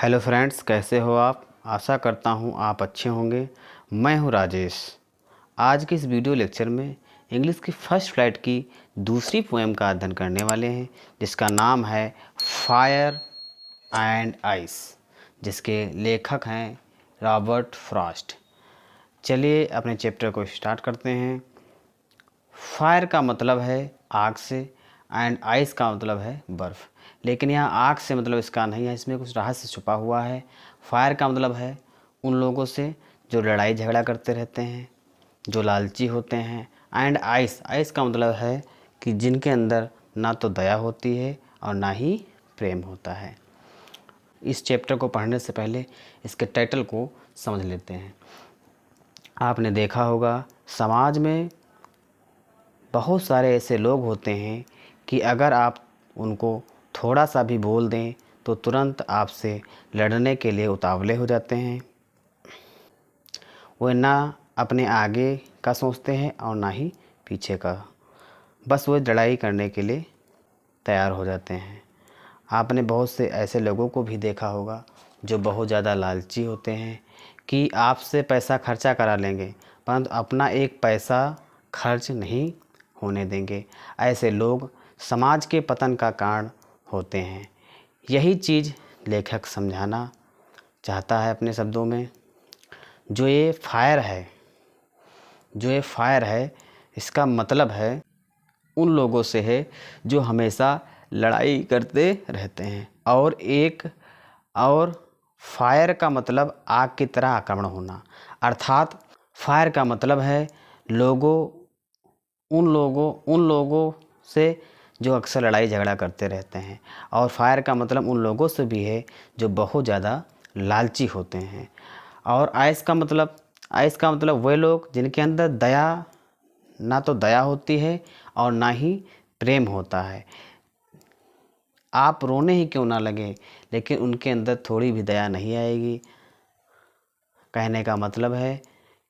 Hello friends, कैसे हो आप। आशा करता हूँ आप अच्छे होंगे। मैं हूँ राजेश। आज के इस वीडियो लेक्चर में इंग्लिश की फर्स्ट फ्लाइट की दूसरी पोएम का अध्ययन करने वाले हैं, जिसका नाम है फायर एंड आइस, जिसके लेखक हैं रॉबर्ट फ्रॉस्ट। चलिए अपने चैप्टर को स्टार्ट करते हैं। फायर का मतलब है आग से एंड आइस का मतलब है बर्फ़, लेकिन यहाँ आग से मतलब इसका नहीं है, इसमें कुछ रहस्य छुपा हुआ है। फायर का मतलब है उन लोगों से जो लड़ाई झगड़ा करते रहते हैं, जो लालची होते हैं। एंड आइस, आइस का मतलब है कि जिनके अंदर ना तो दया होती है और ना ही प्रेम होता है। इस चैप्टर को पढ़ने से पहले इसके टाइटल को समझ लेते हैं। आपने देखा होगा समाज में बहुत सारे ऐसे लोग होते हैं कि अगर आप उनको थोड़ा सा भी बोल दें तो तुरंत आपसे लड़ने के लिए उतावले हो जाते हैं। वे ना अपने आगे का सोचते हैं और ना ही पीछे का, बस वो लड़ाई करने के लिए तैयार हो जाते हैं। आपने बहुत से ऐसे लोगों को भी देखा होगा जो बहुत ज़्यादा लालची होते हैं कि आपसे पैसा खर्चा करा लेंगे, परंतु अपना एक पैसा खर्च नहीं होने देंगे। ऐसे लोग समाज के पतन का कारण होते हैं। यही चीज़ लेखक समझाना चाहता है अपने शब्दों में। जो ये फायर है, इसका मतलब है उन लोगों से है जो हमेशा लड़ाई करते रहते हैं। और फायर का मतलब आग की तरह आक्रमण होना, अर्थात फायर का मतलब है उन लोगों से जो अक्सर लड़ाई झगड़ा करते रहते हैं। और फायर का मतलब उन लोगों से भी है जो बहुत ज़्यादा लालची होते हैं। और आइस का मतलब वे लोग जिनके अंदर ना तो दया होती है और ना ही प्रेम होता है। आप रोने ही क्यों ना लगे, लेकिन उनके अंदर थोड़ी भी दया नहीं आएगी। कहने का मतलब है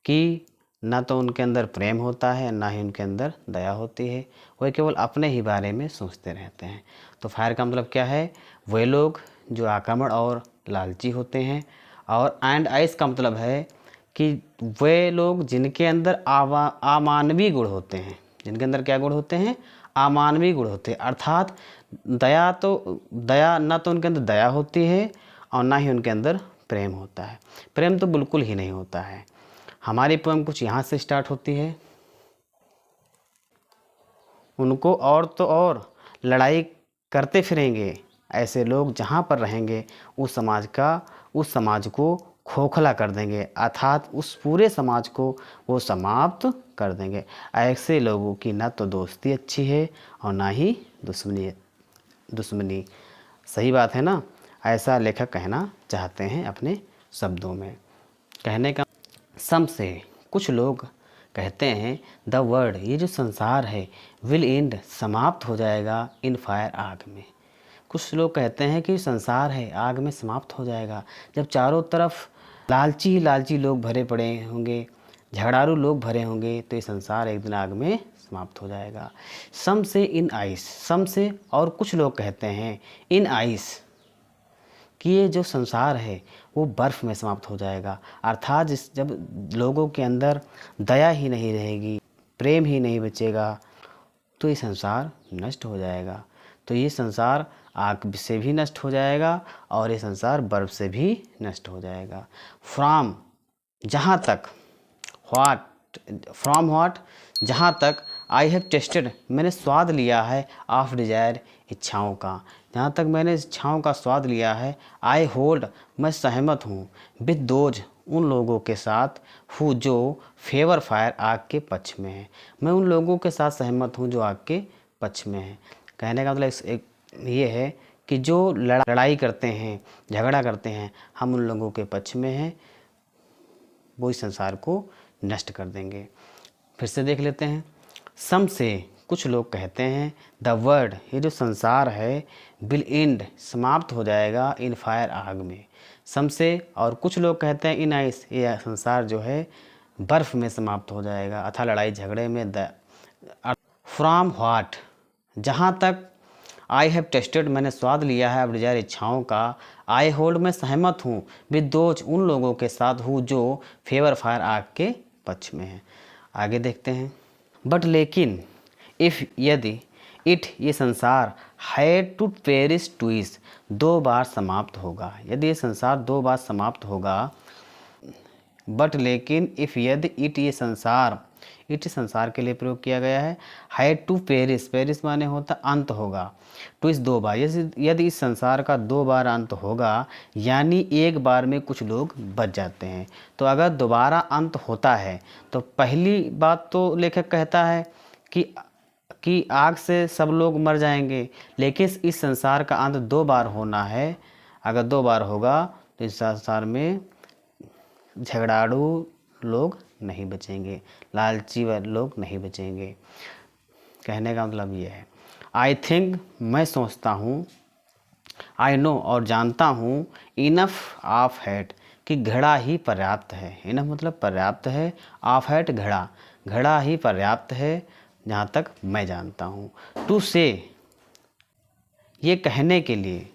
कि ना तो उनके अंदर प्रेम होता है, ना ही उनके अंदर दया होती है। वे केवल अपने ही बारे में सोचते रहते हैं। तो फायर का मतलब क्या है? वे लोग जो आक्रामक और लालची होते हैं। और एंड आइस का मतलब है कि वे लोग जिनके अंदर अमानवीय गुण होते हैं। जिनके अंदर क्या गुण होते हैं? अमानवीय गुण होते हैं। अर्थात दया ना तो उनके अंदर दया होती है और ना ही उनके अंदर प्रेम होता है। प्रेम तो बिल्कुल ही नहीं होता है। हमारी पोएम कुछ यहाँ से स्टार्ट होती है। उनको और तो और लड़ाई करते फिरेंगे। ऐसे लोग जहाँ पर रहेंगे उस समाज को खोखला कर देंगे, अर्थात उस पूरे समाज को वो समाप्त कर देंगे। ऐसे लोगों की ना तो दोस्ती अच्छी है और ना ही दुश्मनी। सही बात है ना? ऐसा लेखक कहना चाहते हैं अपने शब्दों में। कहने का सम से कुछ लोग कहते हैं द वर्ल्ड, ये जो संसार है, विल एंड, समाप्त हो जाएगा, इन फायर, आग में। कुछ लोग कहते हैं कि संसार है आग में समाप्त हो जाएगा। जब चारों तरफ लालची ही लालची लोग भरे पड़े होंगे, झगड़ालू लोग भरे होंगे, तो ये संसार एक दिन आग में समाप्त हो जाएगा। सम से इन आइस, सम से और कुछ लोग कहते हैं इन आइस कि ये जो संसार है वो बर्फ़ में समाप्त हो जाएगा। अर्थात जब लोगों के अंदर दया ही नहीं रहेगी, प्रेम ही नहीं बचेगा, तो ये संसार नष्ट हो जाएगा। तो ये संसार आग से भी नष्ट हो जाएगा और ये संसार बर्फ़ से भी नष्ट हो जाएगा। फ्रॉम, जहाँ तक, व्हाट, जहाँ तक, आई हैव टेस्टेड, मैंने स्वाद लिया है, ऑफ डिजायर, इच्छाओं का, जहाँ तक मैंने इच्छाओं का स्वाद लिया है। आई होल्ड, मैं सहमत हूँ, विद दोज, उन लोगों के साथ, हु जो फेवर फायर, आग के पक्ष में है। मैं उन लोगों के साथ सहमत हूँ जो आग के पक्ष में है। कहने का मतलब एक ये है कि जो लड़ाई करते हैं, झगड़ा करते हैं, हम उन लोगों के पक्ष में हैं, वो इस संसार को नष्ट कर देंगे। फिर से देख लेते हैं। सम से कुछ लोग कहते हैं द वर्ल्ड, ये जो संसार है, विल एंड, समाप्त हो जाएगा, इन फायर, आग में। सम से और कुछ लोग कहते हैं इन आइस, ये संसार जो है बर्फ़ में समाप्त हो जाएगा, अथवा लड़ाई झगड़े में। फ्रॉम व्हाट, जहाँ तक, आई हैव टेस्टेड, मैंने स्वाद लिया है, अब डिजायर, इच्छाओं का। आई होल्ड, मैं सहमत हूँ, विद दोज, उन लोगों के साथ हूँ जो फेवर फायर, आग के पक्ष में है। आगे देखते हैं। बट लेकिन, इफ़, यदि, इट, ये संसार, हैड टू पेरिश ट्वाइस, 2 बार समाप्त होगा, यदि ये संसार 2 बार समाप्त होगा। बट लेकिन, इफ़, यदि, इट, ये संसार, इट संसार के लिए प्रयोग किया गया है। हैड टू पेरिस, पेरिस माने होता अंत होगा, ट्वाइस 2 बार, यदि इस संसार का 2 बार अंत होगा, यानी एक बार में कुछ लोग बच जाते हैं। तो अगर दोबारा अंत होता है तो पहली बात तो लेखक कहता है कि आग से सब लोग मर जाएंगे, लेकिन इस संसार का अंत 2 बार होना है। अगर 2 बार होगा तो इस संसार में झगड़ालू लोग नहीं बचेंगे, लालची लोग नहीं बचेंगे। कहने का मतलब ये है। आई थिंक, मैं सोचता हूँ, आई नो, और जानता हूँ, इनफ ऑफ हैट, कि घड़ा ही पर्याप्त है। इनफ मतलब पर्याप्त है, ऑफ हैट घड़ा, घड़ा ही पर्याप्त है, जहाँ तक मैं जानता हूँ। टू से, ये कहने के लिए,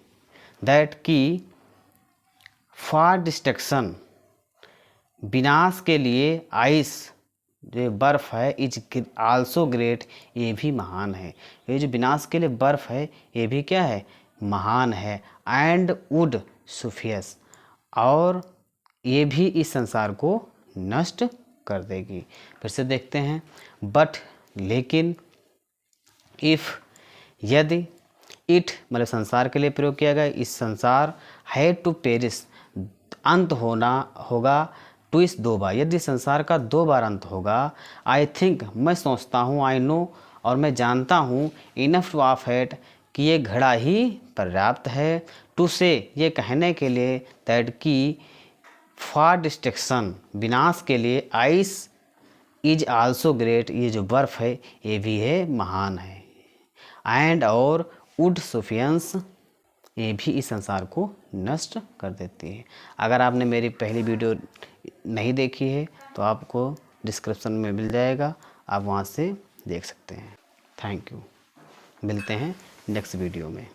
दैट, की, फॉर डिस्ट्रक्शन, विनाश के लिए, आइस, जो बर्फ़ है, इज आल्सो ग्रेट, ये भी महान है। ये जो विनाश के लिए बर्फ़ है ये भी क्या है, महान है। एंड वुड सुफियस, और ये भी इस संसार को नष्ट कर देगी। फिर से देखते हैं। बट, लेकिन, इफ़, यदि, इट मतलब संसार के लिए प्रयोग किया गया, इस संसार, हैड टू पेरिस, अंत होना होगा, ट्वाइस 2 बार, यदि संसार का 2 बार अंत होगा। आई थिंक, मैं सोचता हूँ, आई नो, और मैं जानता हूँ, इनफ टू ऑफ हैट, कि ये घड़ा ही पर्याप्त है। टू से, ये कहने के लिए, दैट, की, फॉर डिस्ट्रक्शन, विनाश के लिए, आइस इज आल्सो ग्रेट, ये जो बर्फ़ है ये भी है, महान है। एंड, और, वुड सुफियंस, ये भी इस संसार को नष्ट कर देती है। अगर आपने मेरी पहली वीडियो नहीं देखी है तो आपको डिस्क्रिप्शन में मिल जाएगा, आप वहाँ से देख सकते हैं। Thank you. मिलते हैं नेक्स्ट वीडियो में।